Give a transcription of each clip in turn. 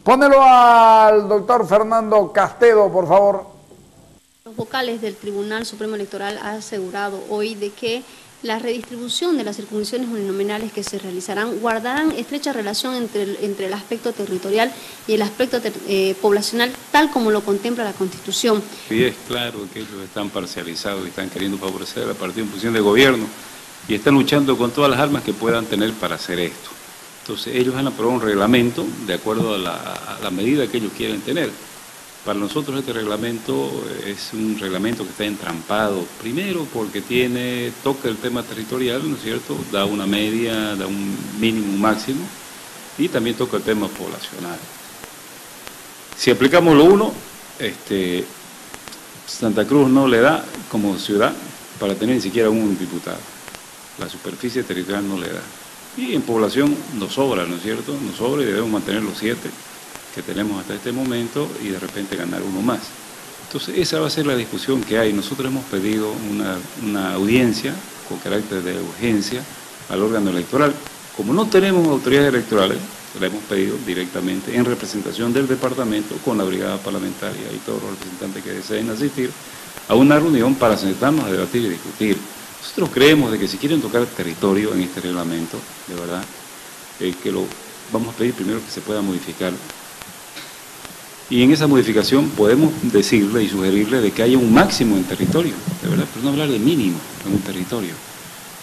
Pónelo al doctor Fernando Castedo, por favor. Los vocales del Tribunal Supremo Electoral han asegurado hoy de que la redistribución de las circunscripciones uninominales que se realizarán guardarán estrecha relación entre el aspecto territorial y el aspecto poblacional, tal como lo contempla la Constitución. Y es claro que ellos están parcializados y están queriendo favorecer al partido en posición de gobierno y están luchando con todas las armas que puedan tener para hacer esto. Entonces ellos han aprobado un reglamento de acuerdo a la medida que ellos quieren tener. Para nosotros este reglamento es un reglamento que está entrampado, primero porque toca el tema territorial, ¿no es cierto? Da una media, da un mínimo, un máximo, y también toca el tema poblacional. Si aplicamos lo uno, Santa Cruz no le da como ciudad para tener ni siquiera un diputado. La superficie territorial no le da. Y en población nos sobra, ¿no es cierto? Nos sobra y debemos mantener los 7 que tenemos hasta este momento y de repente ganar uno más. Entonces esa va a ser la discusión que hay. Nosotros hemos pedido una audiencia con carácter de urgencia al órgano electoral. Como no tenemos autoridades electorales, la hemos pedido directamente en representación del departamento con la brigada parlamentaria y todos los representantes que deseen asistir a una reunión para sentarnos a debatir y discutir. Nosotros creemos de que si quieren tocar territorio en este reglamento, de verdad, que lo vamos a pedir primero que se pueda modificar. Y en esa modificación podemos decirle y sugerirle de que haya un máximo en territorio, de verdad, pero no hablar de mínimo en un territorio,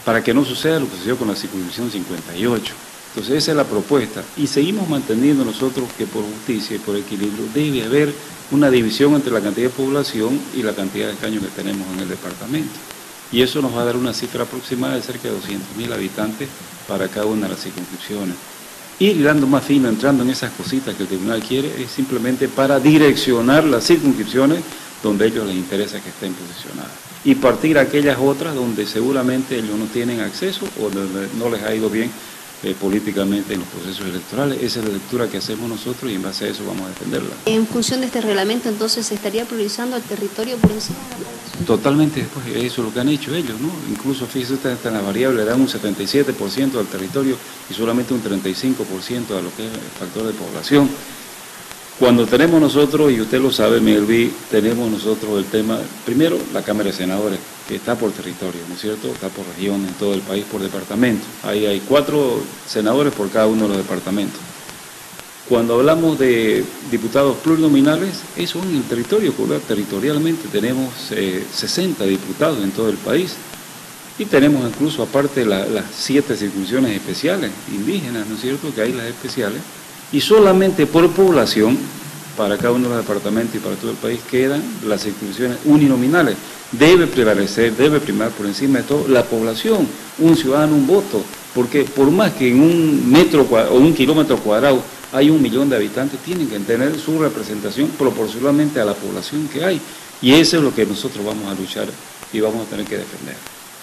para que no suceda lo que sucedió con la circunscripción 58. Entonces esa es la propuesta. Y seguimos manteniendo nosotros que por justicia y por equilibrio debe haber una división entre la cantidad de población y la cantidad de escaños que tenemos en el departamento. Y eso nos va a dar una cifra aproximada de cerca de 200.000 habitantes para cada una de las circunscripciones. Ir dando más fino, entrando en esas cositas que el tribunal quiere, es simplemente para direccionar las circunscripciones donde a ellos les interesa que estén posicionadas. Y partir a aquellas otras donde seguramente ellos no tienen acceso o donde no les ha ido bien políticamente en los procesos electorales. Esa es la lectura que hacemos nosotros y en base a eso vamos a defenderla. En función de este reglamento, entonces, ¿se estaría priorizando el territorio por encima de la población? Totalmente, después eso es lo que han hecho ellos, ¿no? Incluso, fíjese, hasta en la variable le dan un 77% al territorio y solamente un 35% a lo que es el factor de población. Cuando tenemos nosotros, y usted lo sabe, Melvi, tenemos nosotros el tema, primero, la Cámara de Senadores, que está por territorio, ¿no es cierto? Está por región, en todo el país, por departamento. Ahí hay 4 senadores por cada uno de los departamentos. Cuando hablamos de diputados plurinominales, eso en el territorio, territorialmente tenemos 60 diputados en todo el país. Y tenemos incluso, aparte, las 7 circunscripciones especiales, indígenas, ¿no es cierto?, que hay las especiales. Y solamente por población, para cada uno de los departamentos y para todo el país, quedan las circunscripciones uninominales. Debe prevalecer, debe primar por encima de todo la población, un ciudadano, un voto, porque por más que en un metro o un kilómetro cuadrado hay 1 millón de habitantes, tienen que tener su representación proporcionalmente a la población que hay. Y eso es lo que nosotros vamos a luchar y vamos a tener que defender.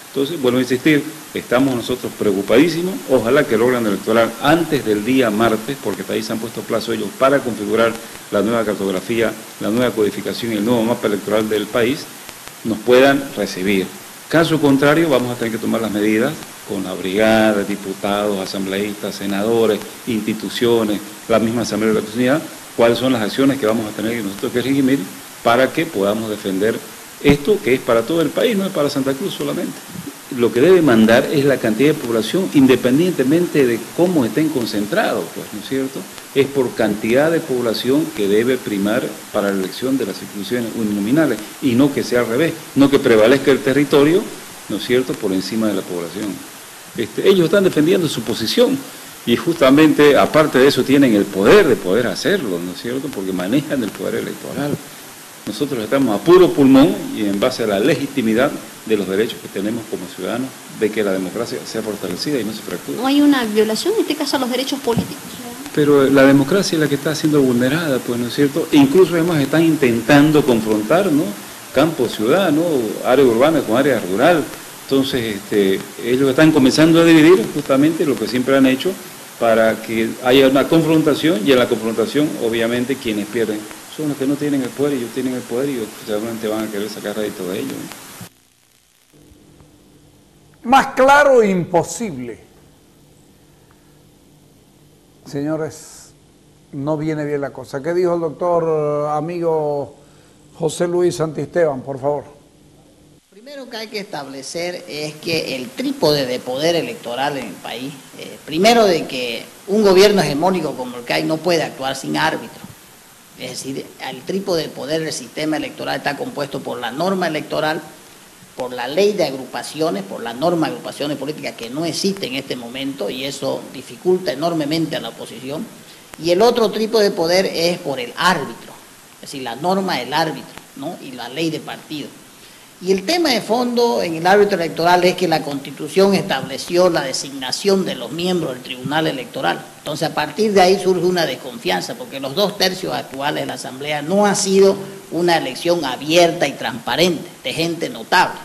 Entonces, vuelvo a insistir, estamos nosotros preocupadísimos, ojalá que el órgano electoral antes del día martes, porque ahí se han puesto plazo ellos para configurar la nueva cartografía, la nueva codificación y el nuevo mapa electoral del país, nos puedan recibir. Caso contrario, vamos a tener que tomar las medidas con la brigada, diputados, asambleístas, senadores, instituciones, la misma Asamblea de la Comunidad, cuáles son las acciones que vamos a tener nosotros que regimir para que podamos defender esto que es para todo el país, no es para Santa Cruz solamente. Lo que debe mandar es la cantidad de población, independientemente de cómo estén concentrados, pues, ¿no es cierto? Es por cantidad de población que debe primar para la elección de las circunscripciones uninominales, y no que sea al revés, no que prevalezca el territorio, ¿no es cierto?, por encima de la población. Ellos están defendiendo su posición, y justamente, aparte de eso, tienen el poder de poder hacerlo, ¿no es cierto?, porque manejan el poder electoral. Nosotros estamos a puro pulmón y en base a la legitimidad de los derechos que tenemos como ciudadanos, de que la democracia sea fortalecida y no se fracture. ¿No hay una violación, en este caso, a los derechos políticos? Pero la democracia es la que está siendo vulnerada, pues, ¿no es cierto? E incluso, además, están intentando confrontar, ¿no?, campo, ciudad, ¿no?, área urbana con área rural. Entonces, ellos están comenzando a dividir justamente lo que siempre han hecho para que haya una confrontación, y en la confrontación, obviamente, quienes pierden son los que no tienen el poder, y ellos tienen el poder, y ellos seguramente van a querer sacar rédito de ellos, ¿no? Más claro imposible. Señores, no viene bien la cosa. ¿Qué dijo el doctor amigo José Luis Santisteban, por favor? Primero que hay que establecer es que el trípode de poder electoral en el país, primero de que un gobierno hegemónico como el que hay no puede actuar sin árbitro. Es decir, el trípode de poder del sistema electoral está compuesto por la norma electoral, por la ley de agrupaciones, por la norma de agrupaciones políticas que no existe en este momento y eso dificulta enormemente a la oposición. Y el otro trípode de poder es por el árbitro, es decir, la norma del árbitro, ¿no? Y la ley de partido. Y el tema de fondo en el árbitro electoral es que la Constitución estableció la designación de los miembros del Tribunal Electoral. Entonces, a partir de ahí surge una desconfianza, porque los 2/3 actuales de la Asamblea no ha sido una elección abierta y transparente de gente notable.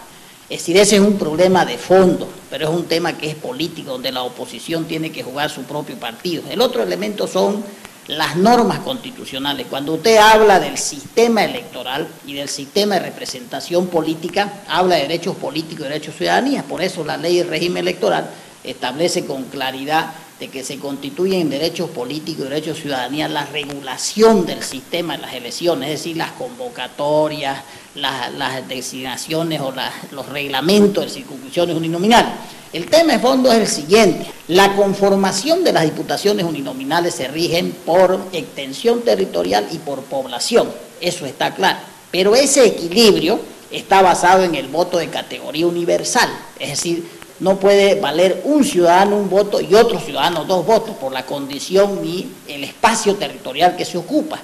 Es decir, ese es un problema de fondo, pero es un tema que es político, donde la oposición tiene que jugar su propio partido. El otro elemento son las normas constitucionales. Cuando usted habla del sistema electoral y del sistema de representación política, habla de derechos políticos y derechos de ciudadanía. Por eso la ley del régimen electoral establece con claridad de que se constituyen derechos políticos y derechos de ciudadanía la regulación del sistema de las elecciones, es decir, las convocatorias, las designaciones o los reglamentos de circunscripciones uninominales. El tema de fondo es el siguiente: la conformación de las diputaciones uninominales se rigen por extensión territorial y por población, eso está claro, pero ese equilibrio está basado en el voto de categoría universal, es decir, no puede valer un ciudadano un voto y otro ciudadano 2 votos por la condición ni el espacio territorial que se ocupa.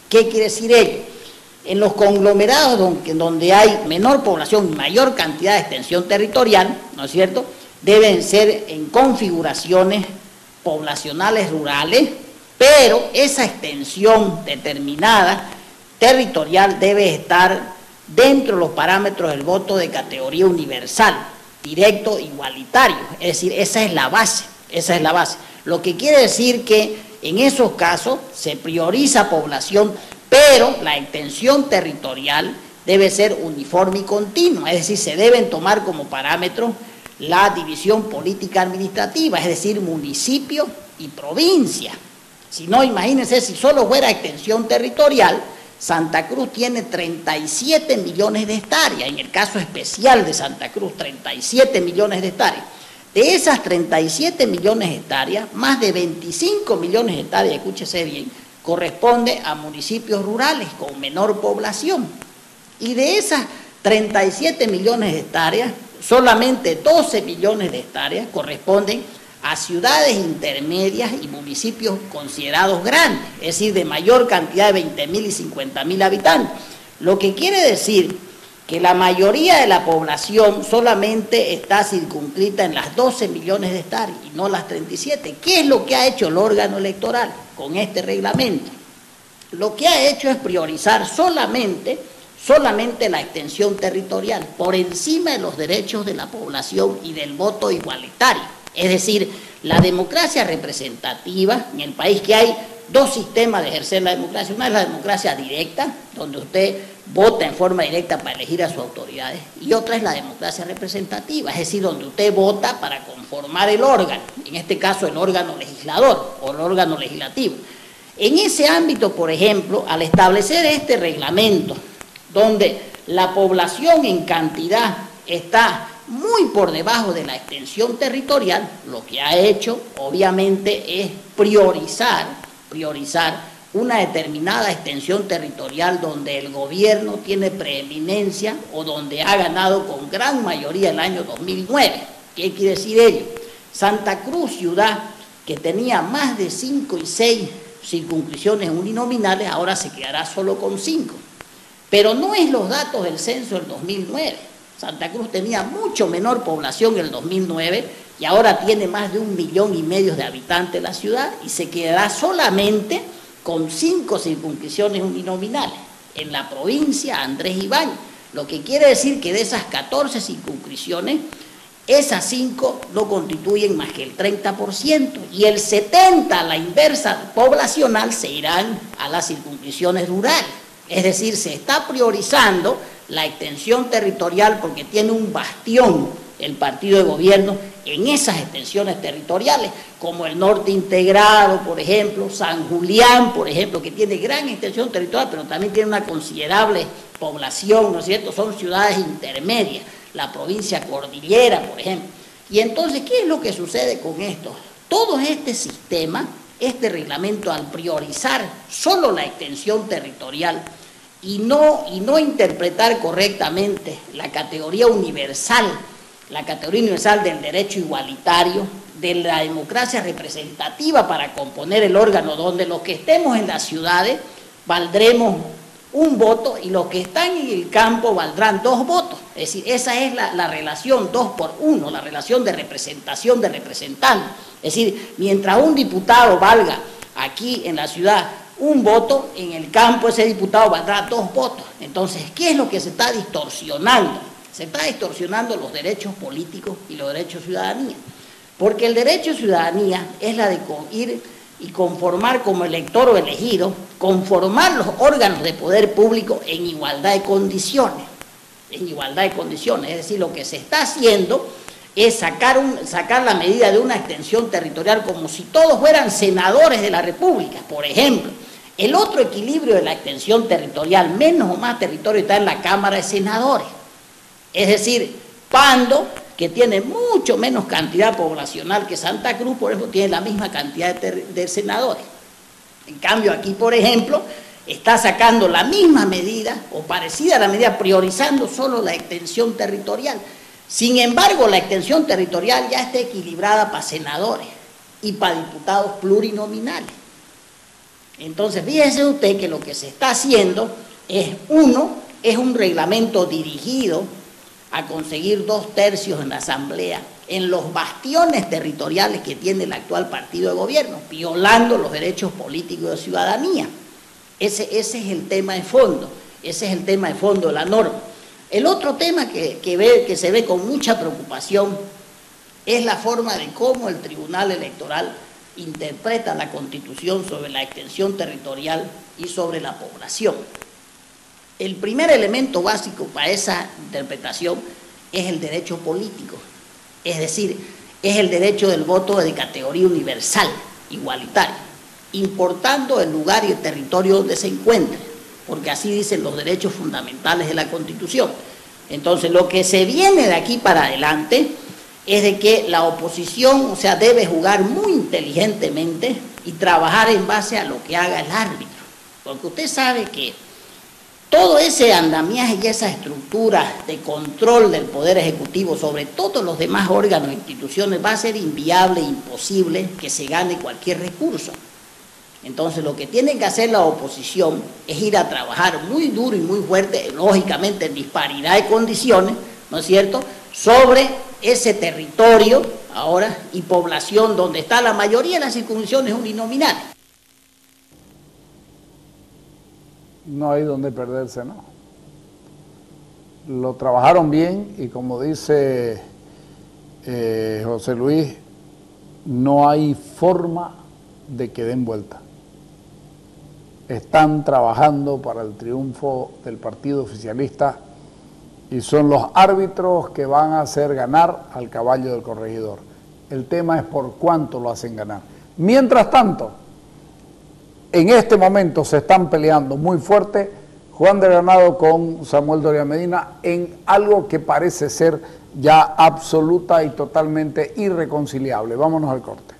¿Qué quiere decir ello? En los conglomerados donde hay menor población y mayor cantidad de extensión territorial, ¿no es cierto?, deben ser en configuraciones poblacionales rurales, pero esa extensión determinada territorial debe estar dentro de los parámetros del voto de categoría universal, directo, igualitario, es decir, esa es la base, Lo que quiere decir que en esos casos se prioriza población, pero la extensión territorial debe ser uniforme y continua, es decir, se deben tomar como parámetro la división política administrativa, es decir, municipio y provincia. Si no, imagínense, si solo fuera extensión territorial, Santa Cruz tiene 37 millones de hectáreas, en el caso especial de Santa Cruz, 37 millones de hectáreas. De esas 37 millones de hectáreas, más de 25 millones de hectáreas, escúchese bien, corresponde a municipios rurales con menor población. Y de esas 37 millones de hectáreas, solamente 12 millones de hectáreas corresponden a ciudades intermedias y municipios considerados grandes, es decir, de mayor cantidad de 20.000 y 50.000 habitantes. Lo que quiere decir que la mayoría de la población solamente está circunscrita en las 12 millones de hectáreas y no las 37. ¿Qué es lo que ha hecho el órgano electoral con este reglamento? Lo que ha hecho es priorizar solamente la extensión territorial por encima de los derechos de la población y del voto igualitario. Es decir, la democracia representativa en el país, que hay 2 sistemas de ejercer la democracia. Una es la democracia directa, donde usted vota en forma directa para elegir a sus autoridades, y otra es la democracia representativa, es decir, donde usted vota para conformar el órgano, en este caso el órgano legislador o el órgano legislativo. En ese ámbito, por ejemplo, al establecer este reglamento, donde la población en cantidad está muy por debajo de la extensión territorial, lo que ha hecho obviamente es priorizar una determinada extensión territorial donde el gobierno tiene preeminencia o donde ha ganado con gran mayoría el año 2009. ¿Qué quiere decir ello? Santa Cruz, ciudad que tenía más de 5 y 6 circunscripciones uninominales, ahora se quedará solo con 5. Pero no es los datos del censo del 2009. Santa Cruz tenía mucho menor población en el 2009 y ahora tiene más de 1,5 millones de habitantes la ciudad y se quedará solamente con 5 circunscripciones uninominales en la provincia Andrés Ibáñez. Lo que quiere decir que de esas 14 circunscripciones, esas 5 no constituyen más que el 30% y el 70%, a la inversa poblacional, se irán a las circunscripciones rurales. Es decir, se está priorizando la extensión territorial porque tiene un bastión el partido de gobierno en esas extensiones territoriales, como el norte integrado, por ejemplo, San Julián, por ejemplo, que tiene gran extensión territorial, pero también tiene una considerable población, ¿no es cierto? Son ciudades intermedias, la provincia cordillera, por ejemplo. Y entonces, ¿qué es lo que sucede con esto? Todo este sistema, este reglamento, al priorizar solo la extensión territorial y no interpretar correctamente la categoría universal del derecho igualitario, de la democracia representativa para componer el órgano, donde los que estemos en las ciudades valdremos un voto y los que están en el campo valdrán 2 votos. Es decir, esa es la relación 2 por 1, la relación de representación de representantes. Es decir, mientras un diputado valga aquí en la ciudad un voto, en el campo ese diputado valdrá 2 votos. Entonces, ¿qué es lo que se está distorsionando? Se está distorsionando los derechos políticos y los derechos de ciudadanía. Porque el derecho de ciudadanía es la de ir y conformar como elector o elegido, conformar los órganos de poder público en igualdad de condiciones. En igualdad de condiciones. Es decir, lo que se está haciendo es sacar la medida de una extensión territorial como si todos fueran senadores de la República, por ejemplo. El otro equilibrio de la extensión territorial, menos o más territorio, está en la Cámara de Senadores. Es decir, Pando, que tiene mucho menos cantidad poblacional que Santa Cruz, por ejemplo, tiene la misma cantidad de senadores. En cambio, aquí, por ejemplo, está sacando la misma medida, o parecida a la medida, priorizando solo la extensión territorial. Sin embargo, la extensión territorial ya está equilibrada para senadores y para diputados plurinominales. Entonces, fíjese usted que lo que se está haciendo es un reglamento dirigido a conseguir 2/3 en la Asamblea, en los bastiones territoriales que tiene el actual partido de gobierno, violando los derechos políticos de ciudadanía. Ese es el tema de fondo, ese es el tema de fondo de la norma. El otro tema que se ve con mucha preocupación es la forma de cómo el Tribunal Electoral interpreta la Constitución sobre la extensión territorial y sobre la población. El primer elemento básico para esa interpretación es el derecho político, es decir, es el derecho del voto de categoría universal, igualitario, importando el lugar y el territorio donde se encuentre, porque así dicen los derechos fundamentales de la Constitución. Entonces, lo que se viene de aquí para adelante es de que la oposición, o sea, debe jugar muy inteligentemente y trabajar en base a lo que haga el árbitro, porque usted sabe que todo ese andamiaje y esa estructura de control del Poder Ejecutivo sobre todos los demás órganos e instituciones va a ser inviable, imposible que se gane cualquier recurso. Entonces, lo que tiene que hacer la oposición es ir a trabajar muy duro y muy fuerte, lógicamente en disparidad de condiciones, ¿no es cierto?, sobre ese territorio ahora y población donde está la mayoría de las circunscripciones uninominales. No hay donde perderse, ¿no? Lo trabajaron bien y como dice José Luis, no hay forma de que den vuelta. Están trabajando para el triunfo del partido oficialista y son los árbitros que van a hacer ganar al caballo del corregidor. El tema es por cuánto lo hacen ganar. Mientras tanto, en este momento se están peleando muy fuerte Juan de Granado con Samuel Doria Medina en algo que parece ser ya absoluta y totalmente irreconciliable. Vámonos al corte.